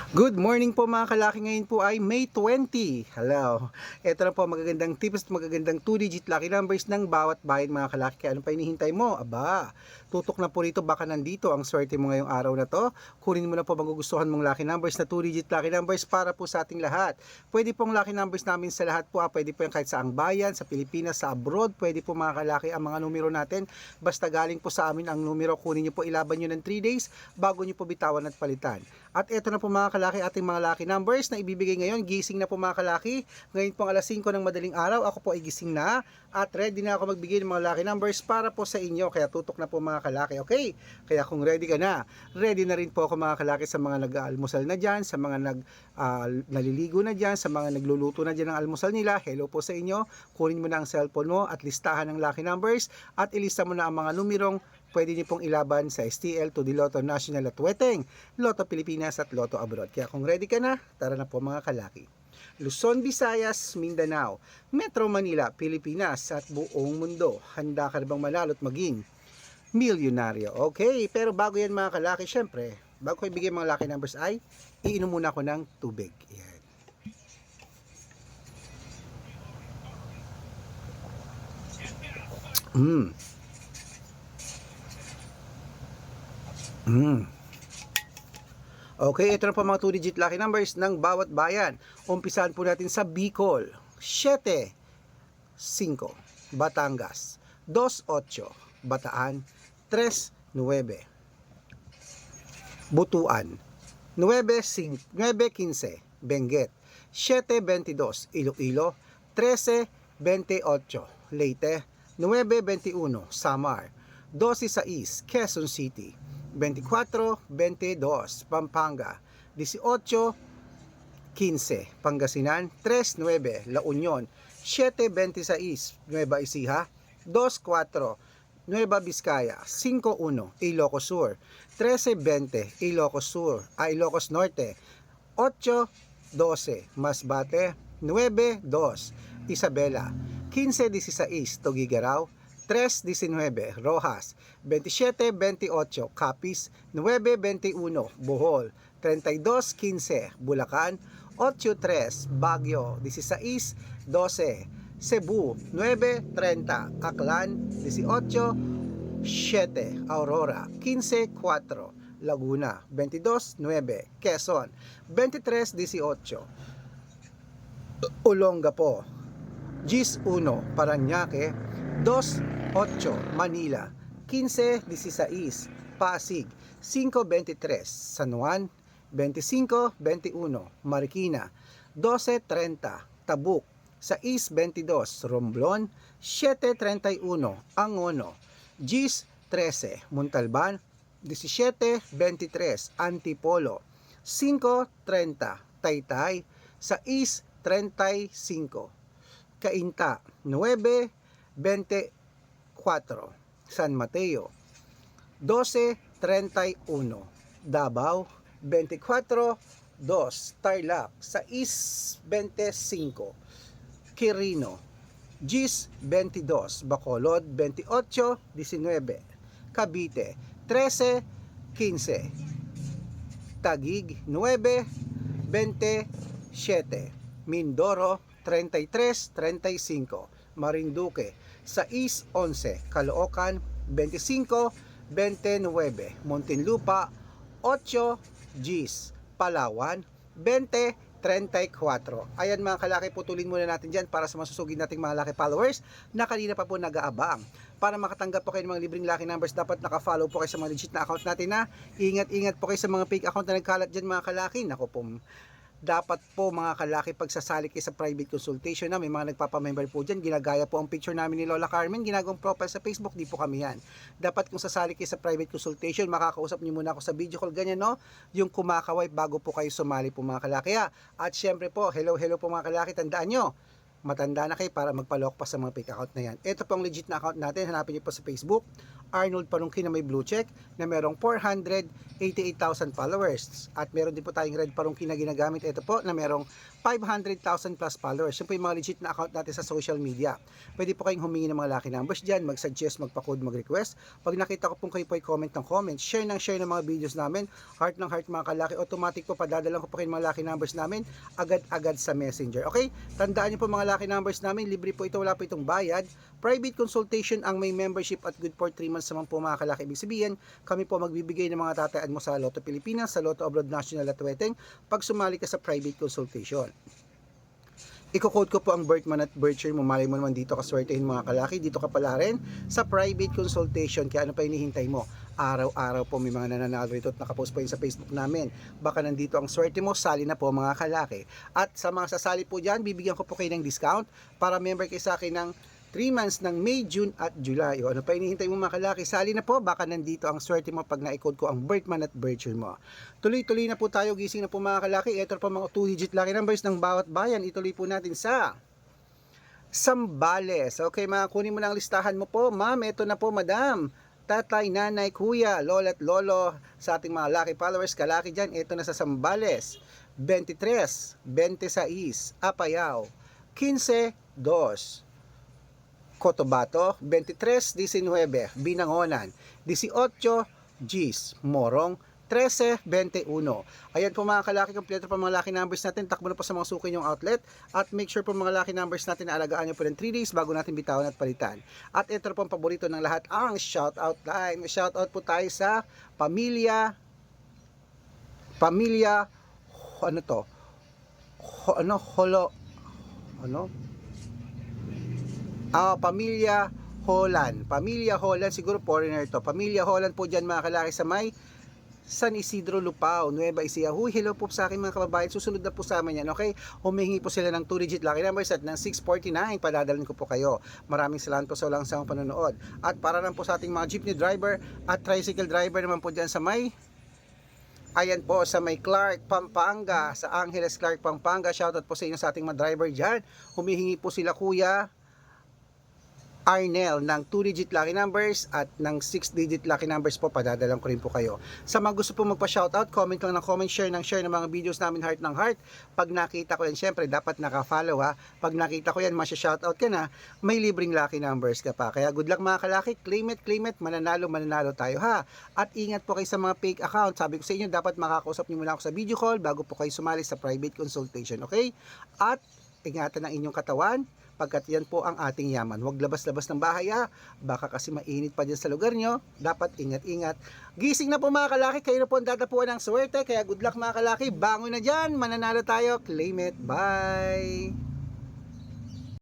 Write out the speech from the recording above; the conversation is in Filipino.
Good morning po mga kalaki, ngayon po ay May 20. Hello. Ito na po magagandang tips at magagandang 2-digit lucky numbers ng bawat bayan mga kalaki. Kaya ano pa hinihintay mo? Aba, tutok na po rito, baka nandito ang swerte mo ngayong araw na to. Kunin mo na po magugustuhan mong lucky numbers na 2-digit lucky numbers para po sa ating lahat. Pwede pong lucky numbers namin sa lahat po. Pwede po yung kahit saang bayan, sa Pilipinas, sa abroad. Pwede po mga kalaki ang mga numero natin. Basta galing po sa amin ang numero, kunin nyo po, ilaban nyo ng 3 days bago nyo po bitawan at palitan. At eto na po mga kalaki, ating mga lucky numbers na ibibigay ngayon. Gising na po mga kalaki. Ngayon po alas 5 ng madaling araw. Ako po ay gising na at ready na ako magbigay ng mga lucky numbers para po sa inyo. Kaya tutok na po mga kalaki, okay? Kaya kung ready ka na, ready na rin po ako mga kalaki sa mga nag-aalmusal na dyan, sa mga naliligo na dyan, sa mga nagluluto na dyan ng almusal nila. Hello po sa inyo. Kunin mo na ang cellphone mo at listahan ng lucky numbers at ilista mo na ang mga numerong pwede niyo pong ilaban sa STL, to the Lotto National at Weteng, Lotto Pilipinas at Lotto Abroad. Kaya kung ready ka na, tara na po mga kalaki. Luzon, Visayas, Mindanao, Metro Manila, Pilipinas at buong mundo. Handa ka na bang manalo at maging milyonaryo? Okay, pero bago yan mga kalaki, syempre, bago ko ibigay mga lucky numbers ay, iinom muna ako ng tubig. Yan. Mm. Mm. Okay, ito na po mga 2-digit lucky numbers ng bawat bayan. Umpisahan po natin sa Bicol, 7, 5, Batangas, 2, 8, Bataan, 3, 9, Butuan, 9, 5, 9, 15, Benguet, 7, 22, Iloilo, 13, 28, Leyte, 9, 21, Samar, 12, 6, Quezon City, 24, 22, Pampanga, 18, 15, Pangasinan, 3, 9, La Union, 7, 26, Nueva Ecija, 2, 4, Nueva Vizcaya, 5, 1, Ilocos Sur, 13, 20, Ilocos Sur, Ilocos Norte, 8, 12, Masbate, 9, 2, Isabela, 15, 16, Tuguegarao, 3, 19, Rojas, 27, 28, Capiz, 9, 21, Bohol, 32, 15, Bulacan, 8, 3, Baguio, 16, 12, Cebu, 9, 30, Aklan, 18, 7, Aurora, 15, 4, Laguna, 22, 9, Quezon, 23, 18, Olongapo, 11, Parañaque, 2, 8, Manila, 15, 16, Pasig, 5, 23, San Juan, 25, 21, Marikina, 12, 30, Tabuk, 6, 22, Romblon, 7, 31, Angono, 10, 13, Montalban, 17, 23, Antipolo, 5, 30, Taytay, 6, 35, Cainta, 9, 24, San Mateo, 12, 31, Davao, 24, 2, Tarlac, 6, 25, Quirino, 10, 22, Bacolod, 28, 19, Cavite, 13, 15, Taguig, 9, 27, Mindoro, 33, 35, Marinduque, 6, 11, Caloocan, 25, 29, Muntinlupa, 8, Gis, Palawan, 20, 34. Ayan mga kalaki, putulin muna natin dyan para sa masusugid nating mga laki followers na kanina pa po nag-aabang. Para makatanggap po kayo ng mga libreng lucky numbers, dapat naka-follow po kayo sa mga legit na account natin na. Ingat-ingat po kayo sa mga fake account na nagkalat dyan mga kalaki. Naku po, dapat po mga kalaki, pagsasali kayo sa private consultation na may mga nagpapamember po dyan, ginagaya po ang picture namin ni Lola Carmen, ginagawang profile sa Facebook, di po kami yan. Dapat kung sasali kayo sa private consultation, makakausap niyo muna ako sa video call, ganyan no, yung kumakaway bago po kayo sumali po mga kalaki. At syempre po, hello po mga kalaki, tandaan nyo, matanda na kayo para magpalok pa sa mga fake account na yan. Ito pong legit na account natin, hanapin niyo po sa Facebook, Arnold Panungkin na may blue check na merong 488,000 followers. At meron din po tayong Red Panungkin na ginagamit. Ito po na merong 500,000 plus followers. Yun po yung mga legit na account natin sa social media. Pwede po kayong humingi ng mga lucky numbers dyan, mag-suggest, magpa-code, mag-request. Pag nakita ko po kayo po ay comment ng comment, share ng mga videos namin, heart ng heart mga kalaki, automatic po padadalang ko po kayo mga lucky numbers namin agad-agad sa messenger. Okay? Tandaan niyo po mga lucky numbers namin, libre po ito, wala po itong bayad. Private consultation ang may membership at good for 3 months naman po mga kalaki. Ibig sabihin, kami po magbibigay ng mga tatayaan mo sa Lotto Pilipinas, sa Lotto Abroad National at Weteng pag sumali ka sa private consultation. Iko-code ko po ang birth month at birth year mo. Malay mo naman dito kaswertehin mga kalaki. Dito ka pala rin sa private consultation. Kaya ano pa hinihintay mo? Araw-araw po may mga nananalo rito at nakapost po yun sa Facebook namin. Baka nandito ang swerte mo, sali na po mga kalaki. At sa mga sasali po dyan, bibigyan ko po kayo ng discount para member kayo sa akin ng 3 months ng May, June at July. O ano pa hinihintay mo mga kalaki? Sali na po, baka nandito ang swerte mo pag na-code ko ang birth month at birth year mo. Tuloy-tuloy na po tayo, gising na po mga kalaki. Ito po mga 2-digit lucky numbers ng bawat bayan. Ituloy po natin sa Zambales. Okay, mga kunin mo na ang listahan mo po. Ma'am, ito na po madam. Tatay, nanay, kuya, lola at lolo sa ating mga lucky followers, kalaki dyan. Ito na sa Zambales. 23, 26, Apayao, 15, 2. Cotabato, 23-19, Binangonan, 18, Gis, Morong, 13-21. Ayan po mga kalaki, kompleto pa mga lucky numbers natin. Takbo na po sa mga suki yung outlet. At make sure po mga lucky numbers natin na alagaan nyo po ng 3 days bago natin bitawan at palitan. At ito po ang paborito ng lahat, ang shoutout time. Shoutout po tayo sa pamilya, ano to? Pamilya Holland. Pamilya Holland, siguro foreigner to. Pamilya Holland po dyan mga kalaki sa may San Isidro Lupao, Nueva Ecija. Huy, hello po sa akin mga kababayan. Susunod na po sa amin yan, okay? Humihingi po sila ng 2-digit lucky numbers at ng 649. Padadalhin ko po kayo. Maraming salamat po sa walang sawang panonood. At para lang po sa ating mga jeepney driver at tricycle driver naman po dyan sa may sa may Clark, Pampanga, sa Angeles Clark, Pampanga. Shoutout po sa inyo sa ating mga driver dyan. Humihingi po sila Kuya Arnel ng 2-digit lucky numbers at ng 6-digit lucky numbers po, padadalang ko rin po kayo. Sa mga gusto po magpa-shoutout, comment lang ng comment, share ng mga videos namin heart ng heart. Pag nakita ko yan, syempre dapat naka-follow ha. Pag nakita ko yan, masya-shoutout ka na, may libreng lucky numbers ka pa. Kaya good luck mga kalaki, claim it, mananalo tayo ha. At ingat po kayo sa mga fake account. Sabi ko sa inyo, dapat makakausap niyo muna ako sa video call bago po kayo sumali sa private consultation, okay? At ingatan ang inyong katawan, pagkat yan po ang ating yaman. Huwag labas-labas ng bahay ha. Baka kasi mainit pa dyan sa lugar nyo. Dapat ingat-ingat. Gising na po mga kalaki. Kayo na po ang dadapuan ng swerte. Kaya good luck mga kalaki. Bangon na dyan. Mananalo tayo. Claim it. Bye!